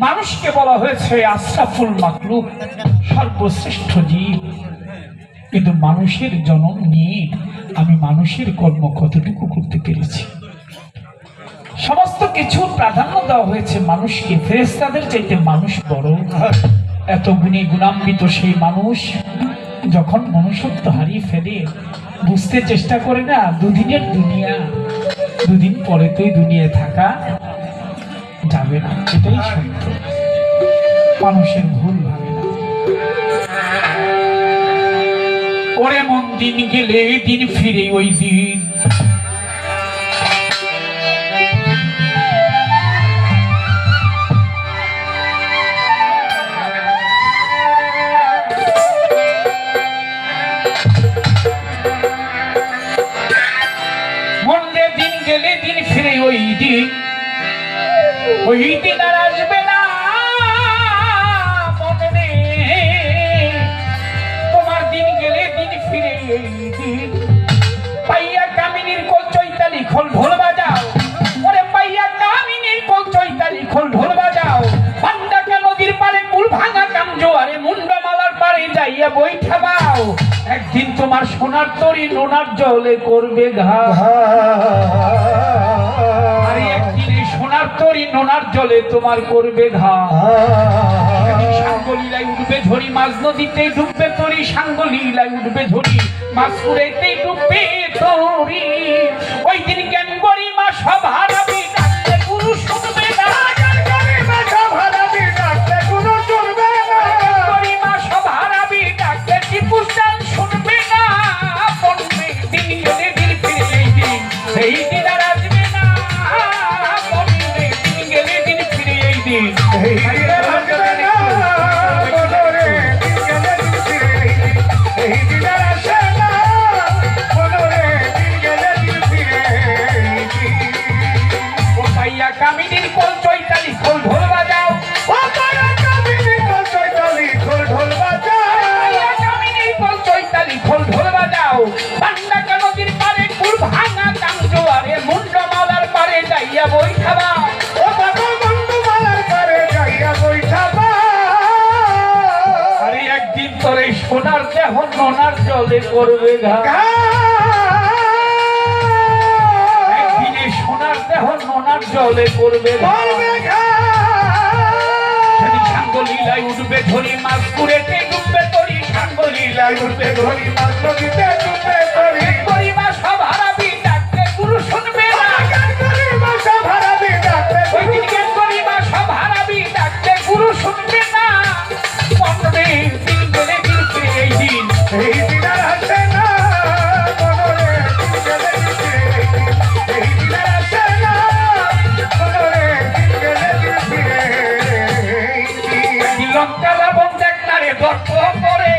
মানুষকে বলা হয়েছে আশরাফুল মাখলুক, সর্বশ্রেষ্ঠ জীব। কিন্তু মানুষের জন্ম নিয়ে আমি মানুষের কর্ম কতটুকু করতে পেরেছি? সমস্ত কিছু প্রাধান্য দেওয়া হয়েছে মানুষকে, ফেরেশতাদের চাইতে মানুষ বড়। এত গুণে গুণান্বিত সেই মানুষ যখন মনুষ্যত্ব হারিয়ে ফেলে, বুঝতে চেষ্টা করে না দুদিনের দুনিয়া, দুদিন পরে তো এই দুনিয়ায় থাকা যাবে না। এটাই সত্য, মানুষের ভুল ভাবে না। ওরে মন দিন গেলে দিন ফিরে ওই দিন, মরলে দিন গেলে দিন ফিরে ওই দিন, ওই দিন আর আসবে না মনে। তোমার দিন গেলে দিন ফিরে ওই দিন। পাইয়া কামিনীর কোল চৈতালি খোল ঢোল বাজাও, ওরে পাইয়া কামিনীর কোল চৈতালি খোল ঢোল বাজাও। পান্ডাকে নদীর পারে কুল ভাঙা কাম জোয়ারে মুন্ডমালার পারে যাইয়া বৈঠা বাও। একদিন তোমার সোনার তরি নোনার জলে করবে ঘা, আর একদিন সোনার তরি নোনার জলে তোমার করবে ঘা। সাঙ্গলীলায় উঠবে ঝরি, মাঝ নদীতে ডুববে তরি। সাঙ্গলীলায় উঠবে ঝরি, মাঝ পুরেতে ডুববে তরি। ওই দিন জ্ঞান গরিমা সব হারাবি, ডাকলে গুরু শুনবে না। গরিমা সব হারাবি, ডাকলে গুরু শুনবে না। গরিমা সব হারাবি, ডাকলে টিপু সুলতান শুনবে না। পড়বে দিন গেলে দিন ফিরে এই দিন, সেই দিন আর আসবে না। পড়বে দিন গেলে দিন ফিরে এই দিন, সেই দিন আর আসবে না। কামিনীর কোল চৈতালি খোল ঢোল বাজাও, ও কামিনীর কোল চৈতালি খোল ঢোল বাজাও। কামিনীর কোল চৈতালি খোল ঢোল বাজাও। পান্ডাকা নদীর পারে কুল ভাঙা কাম জোয়ারে মুন্ডমালার পারে যাইয়া বৈঠাবা, ও বাবা মুন্ডমালার পারে যাইয়া বৈঠাবা। আরে একদিন তোরে সোনার দেহ নোনার জলে করবে ঘা, নোনার জলে করবে সাঙ্গলীলায় উঠবে ঝরি, মাছ পুরেতে ডুববে তরি। সাঙ্গলীলায় উঠবে ঝরি, মাছ নদীতে ডুববে তরি। গরিমা সব হারাবি, ডাকলে গুরু শুনবে না। গরিমা সব হারাবি, ডাকলে ওই দিন গরিমা সব হারাবি, ডাকলে গুরু শুনবে না। মরবে দিন গেলে দিন ফিরে এই দিন, এই দিন আর আসে না। লঙ্কালা বন্ধে কারে দর্প করে,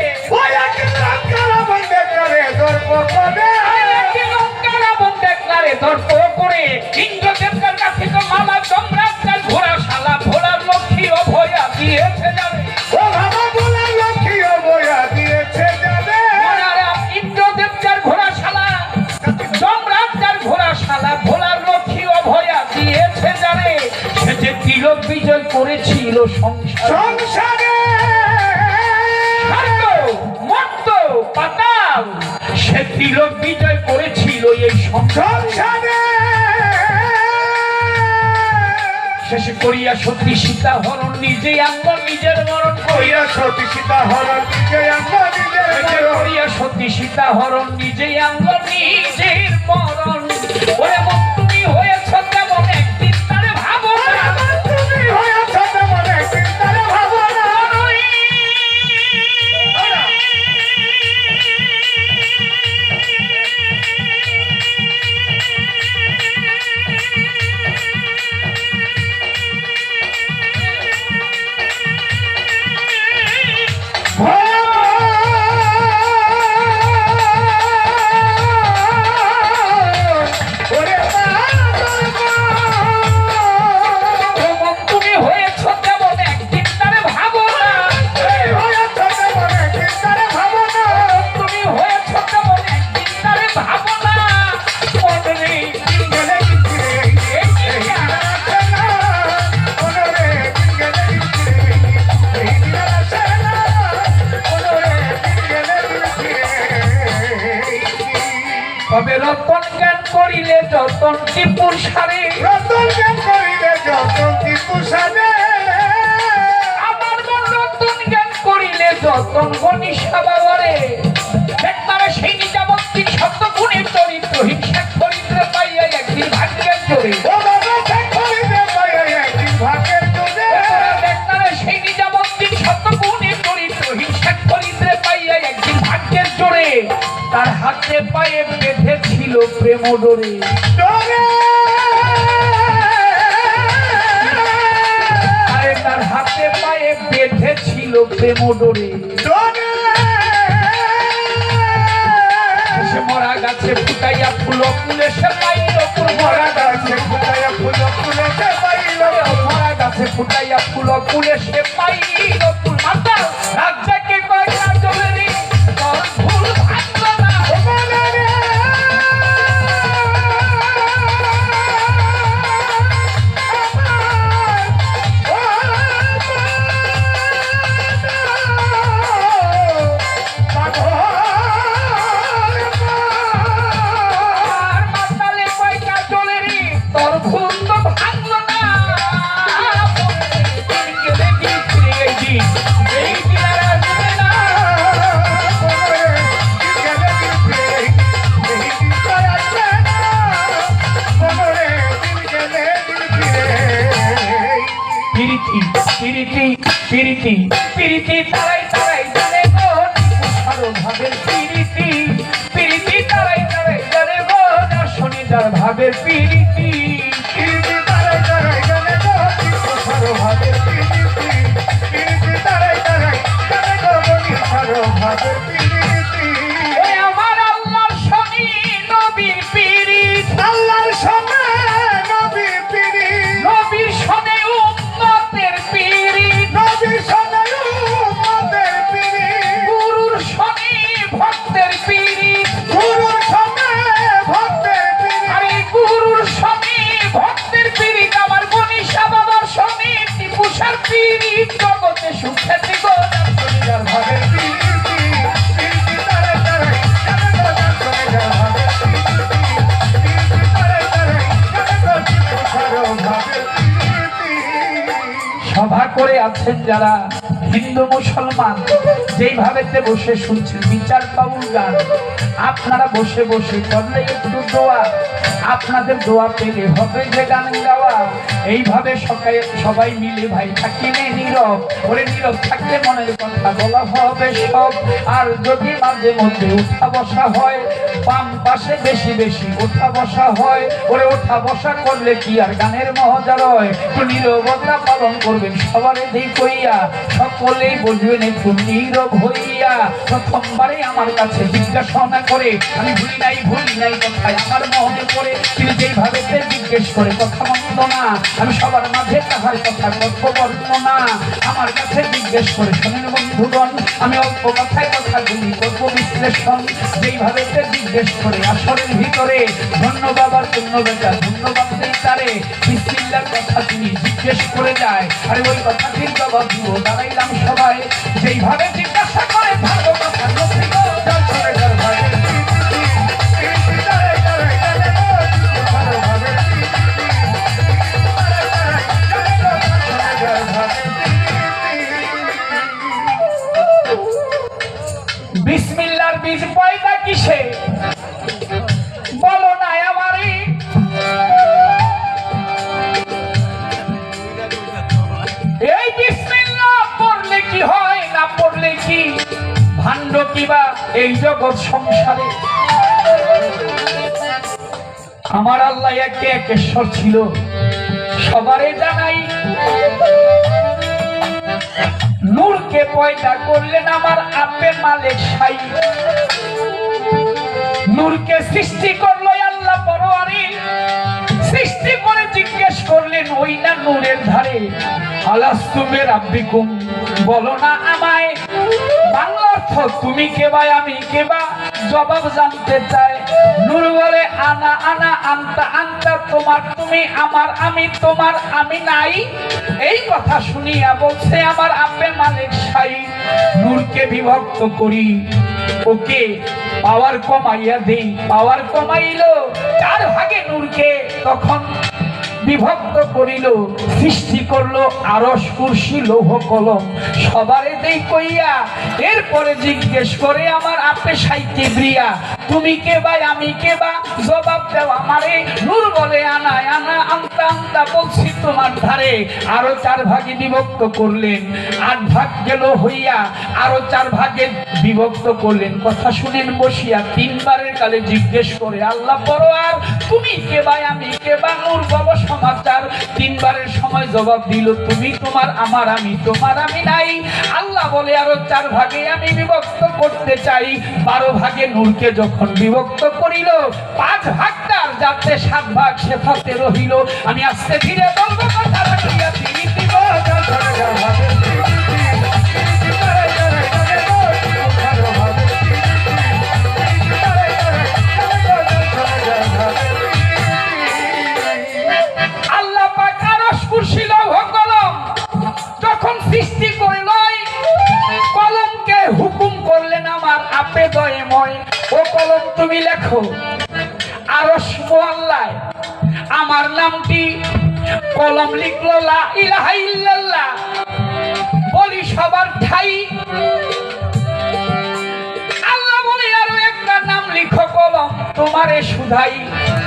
লঙ্কালা বন্ধে কারে দর্প করে, লঙ্কালা বন্ধে কারে দর্প করে। ইন্দ্রদেবতার কাছে তো মালা সম্রাটটার ঘোড়া শালা, ঘোড়ার লক্ষ্মী অভয়া দিয়েছে যাবে। ও বাবা ভোলার লক্ষ্মী অভয়া দিয়েছে যাবে। ইন্দ্রদেবতার ঘোড়া শালা, সম্রাটটার ঘোড়া শালা, ভোলার লক্ষ্মী অভয়া দিয়েছে যাবে। সে যে তিলক বিজয় করেছিল সংসারে, পাতাল সে তিলক বিজয় করেছিল এই সংসারে। শেষে করিয়া সতী সীতা হরণ, নিজে আঙ্গ নিজের মরণ করিয়া। সতী সীতা হরণ নিজে আঙ্গ নিজের মরণ করিয়া। সতী সীতা হরণ নিজে আঙ্গ নিজের মরণ। ওরে মন তুমি হয়েছ তেমন একদিন তারে ভাবো না। তুমি হয়েছ তেমন একদিন তারে ভাবো না। ওরে যতন টিপুর সারে, রতন জ্ঞান করিলে যতন টিপুর সারে, আমার মন রতন জ্ঞান করিলে যতন গণিসা বাবারে। একবারে সেই নিজামুদ্দিন শব্দ গুণের চরিত্রহীন শেখ চরিত্রে পাইয়া একদিন ভাগ্যের জোরে, ও বাবা শেখ করিলে পাইয়া একদিন ভাগ্যের জোরে, একবারে সেই নিজামুদ্দিন শব্দ গুণের চরিত্রহীন শেখ চরিত্রে পাইয়া একদিন ভাগ্যের জোরে তার হাতে পায়ে বেঁধেছিল প্রেম ডোরে। ডোরে আরে তার হাতে পায়ে বেঁধেছিল প্রেম ডোরে। ডোরে সে মরা গাছে ফুটাইয়া ফুল ফুলে সে পাইল ফুল, মরা গাছে ফুটাইয়া ফুল ফুলে সে পাইল, মরা গাছে ফুটাইয়া ফুল ফুলে সে পাইল ফুল। মাতা রাজ্যকে কয়টা চলে রে তোর ভুল ভাঙলো না, তোর ভুল তো ভাঙলো না। এই দিন আর আসবে না। পিরিতি পিরিতি পিরিতি পিরিতি তারাই তারাই জানে গো আরো ভাবের পিরিতি, পিরিতি তারাই তারাই জানে গো শনিদার ভাবের পিরিতি। আমার আল্লাহর শনি নবীর পিরিত, আল্লাহর সঙ্গে নবীর পিরিত, নবীর শনে উম্মতের পিরিত, নবীর সঙ্গে উম্মতের পিরিত, গুরুর শনি ভক্তের পিরিত, গুরুর সঙ্গে ভক্তের পিরিত, আরে গুরুর শনি ভক্তের পিরিত, আমার গণিসা বাবার শনি টিপুষার পিরিত, জগতে সুখ্যাতি গো শনিদার ভাবের পিরিত। সভা করে আছেন যারা হিন্দু মুসলমান, যেইভাবে বসে শুনছেন বিচার বাবুল গান, আপনারা বসে বসে করলে একটু দোয়া, আপনাদের দোয়া পেলে হবে যে গান গাওয়া। এইভাবে সবাই মিলে ভাই থাকিলে নীরব, ওরে নীরব থাকলে মনের কথা বলা হবে সব। আর যদি মাঝে মধ্যে উঠা বসা হয়, বাম পাশে বেশি বেশি ওঠা বসা হয়, ওরে ওঠা বসা করলে কি আর গানের মজা রয়। একটু নীরবতা পালন করবেন সবারে দেই কইয়া, সকলেই বলবেন একটু নীরব হইয়া। প্রথমবারে আমার কাছে জিজ্ঞাসা করে, আমি ভুলি নাই কথায় আমার মনে পড়ে, তিনি যেইভাবে জিজ্ঞেস করে কথা মন্দ না, আমি সবার মাঝে তাহার কথা গল্প বর্ণনা। আমার কাছে জিজ্ঞেস করে শোনেন বন্ধুগণ, আমি অল্প কথায় কথাগুলি করব বিশ্লেষণ। যেইভাবে জিজ্ঞেস করে আসরের ভিতরে ধন্য বাবার ধন্য বেটা ধন্যবাদ দেই তারে, বিসমিল্লাহর কথা তিনি জিজ্ঞেস করে যায়, আরে ওই কথাটির জবাব দিব দাঁড়াইলাম সবাই। যেইভাবে জিজ্ঞাসা করে ভালো কথা নথি গো জল করে যার ভাই। বিসমিল্লাহর বীজ পয়দা কিসে বলো না আমারে, এই বিসমিল্লাহ পড়লে কি হয় না পড়লে কি ভাণ্ড কিবা এই জগৎ সংসারে। আমার আল্লাহ একে একেশ্বর ছিল সবারে জানাই, নূরকে পয়দা করলেন আমার আপে মালিক সাই, নূরকে সৃষ্টি করলো আল্লাহ পরোয়ারি, সৃষ্টি করে জিজ্ঞেস করলেন ওই না নূরের ধারে, আলাস্তু বিরাব্বিকুম বলো না আমায়। বাংলা অর্থ তুমি কেবা আমি কেবা, জবাব জানতে চায়। নূর বলে আনা আনা আন্তা আন্তা, তোমার তুমি আমার আমি তোমার আমি নাই। এই কথা শুনিয়া বলছে আমার আপে মালিক সাই, নূরকে বিভক্ত করি ওকে পাওয়ার কমাইয়া দেই। পাওয়ার কমাইলো, 4 ভাগে নূরকে তখন বিভক্ত করিল, সৃষ্টি করলো আরশ, কুরসি, লৌহ কলম, সবারে দেই কইয়া। এরপরে জিজ্ঞেস করে আমার আপে সাইতে ব্রিয়া, তুমি কে বা আমি কে বা, জবাব দাও আমারে। নূর বলে আনা আনা আনতা আনতা বলছি তোমার ধারে। আরো 4 ভাগে বিভক্ত করলেন, 8 ভাগ গেল হইয়া, আরো 4 ভাগে বিভক্ত করলেন। কথা শুনেন বসিয়া, 3 বারের কালে জিজ্ঞেস করে আল্লাহ পরোয়ার, তুমি কে বা আমি কে বা, নূর বলো সমাচার। 3 বারের সময় জবাব দিল, তুমি তোমার আমার আমি তোমার আমি নাই। আল্লাহ বলে আরো 4 ভাগে আমি বিভক্ত করতে চাই। 12 ভাগে নূরকে যখন বিভক্ত করিল, 5 ভাগটার যাতে 7 ভাগ সেফাতে রহিল। আমি আস্তে ধীরে বলবো কথা রাখিয়া আল্লাহ পাক আরশ, কুরসি, লৌহ কলম যখন সৃষ্টি করল, কলমকে হুকুম করলেন আমার আপে দয়ময়, ও কলম তুমি লেখো আরশ মোয়াল্লায় আমার নামটি। কলম লিখলো লা ইলাহা ইল্লাল্লাহ, বলি সবার ঠাই। আল্লাহ বলে আরো একটা নাম লিখো কলম তোমারে শুধাই।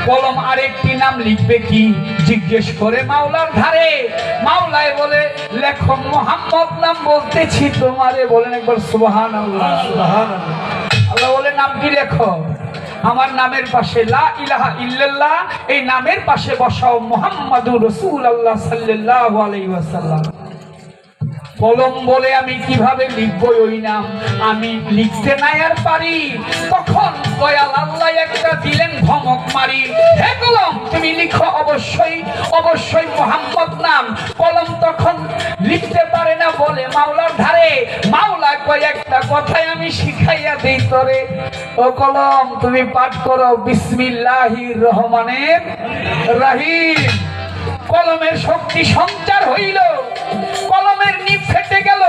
কলম আরেকটি নাম লিখবে কি জিজ্ঞেস করে মাওলার ধারে। মাওলায় বলে লেখো মোহাম্মদ নাম বলতেছি তোমারে। বলেন একবার সুবহানাল্লাহ। আল্লাহ বলে নামটি লেখো, আমার নামের পাশে লা ইলাহা ইল্লাল্লাহ, এই নামের পাশে বসাও মুহাম্মাদুর রাসূলুল্লাহ সাল্লাল্লাহু আলাইহি ওয়াসাল্লাম। কলম বলে আমি কিভাবে লিখবো ওই নাম, আমি লিখতে নাই আর পারি। তখন দয়াল আল্লাহ একটা দিলেন ধমক মারি, হে কলম তুমি লিখো অবশ্যই অবশ্যই মুহাম্মদ নাম। কলম তখন লিখতে পারে না বলে মাওলার ধারে। মাওলা কয় একটা কথাই আমি শিখাইয়া দেই তোরে, ও কলম তুমি পাঠ করো বিসমিল্লাহির রহমানির রহিম। কলমের শক্তি সঞ্চার হইল, কলমের নিপ ফেটে গেল,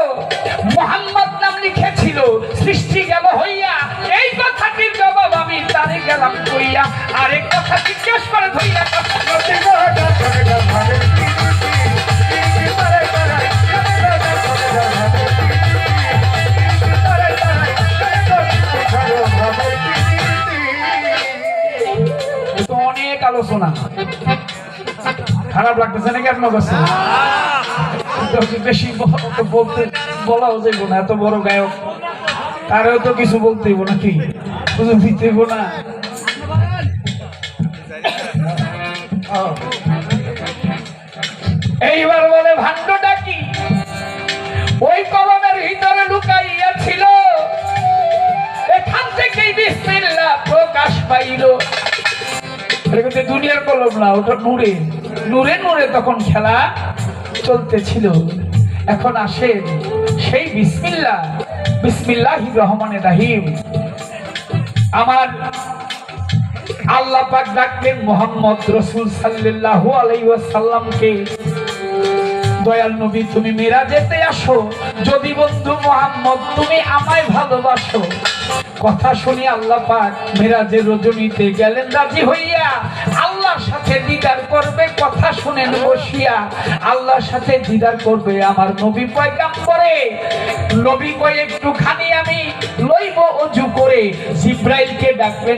মুহাম্মদ নাম লিখেছিল, সৃষ্টি গেল হইয়া। এই কথাটির জবাব আমি তারে গেলাম কইয়া। আরেক কথা জিজ্ঞেস করে ধইয়া কথা অনেক আলোচনা। খারাপ লাগতেছে নাকি আপনার কাছে? বেশি বলতে বলাও যাইব না, এত বড় গায়ক তারেও তো কিছু বলতে হইব নাকি, কিছু দিতে হইব না। এইবার বলে ভাণ্ডটা কি? ওই কলমের ভিতরে লুকাইয়া ছিল, এখান থেকেই বিসমিল্লাহ প্রকাশ পাইল। দুনিয়ার কলম না, ওটা নূরে নূরে নূরে তখন খেলা চলতেছিল। এখন আসেন সেই বিসমিল্লাহ, বিসমিল্লাহির রহমানির রহিম। আমার আল্লাহ পাক ডাকলেন মুহাম্মদ রাসূল সাল্লাল্লাহু আলাইহি ওয়াসাল্লামকে, দয়াল নবী তুমি মিরাজেতে আসো, যদি বন্ধু মুহাম্মদ তুমি আমায় ভালোবাসো। কথা শুনি আল্লাহ পাক মিরাজের রজনীতে গেলেন রাজি হইয়া, আল্লাহর সাথে দিদার করবে। কথা শুনেন বসিয়া, আল্লাহর সাথে দিদার করবে আমার নবী পয়গাম্বরে। নবী কয় একটুখানি আমি লইব অজু করে, জিব্রাইলকে ডাকবেন।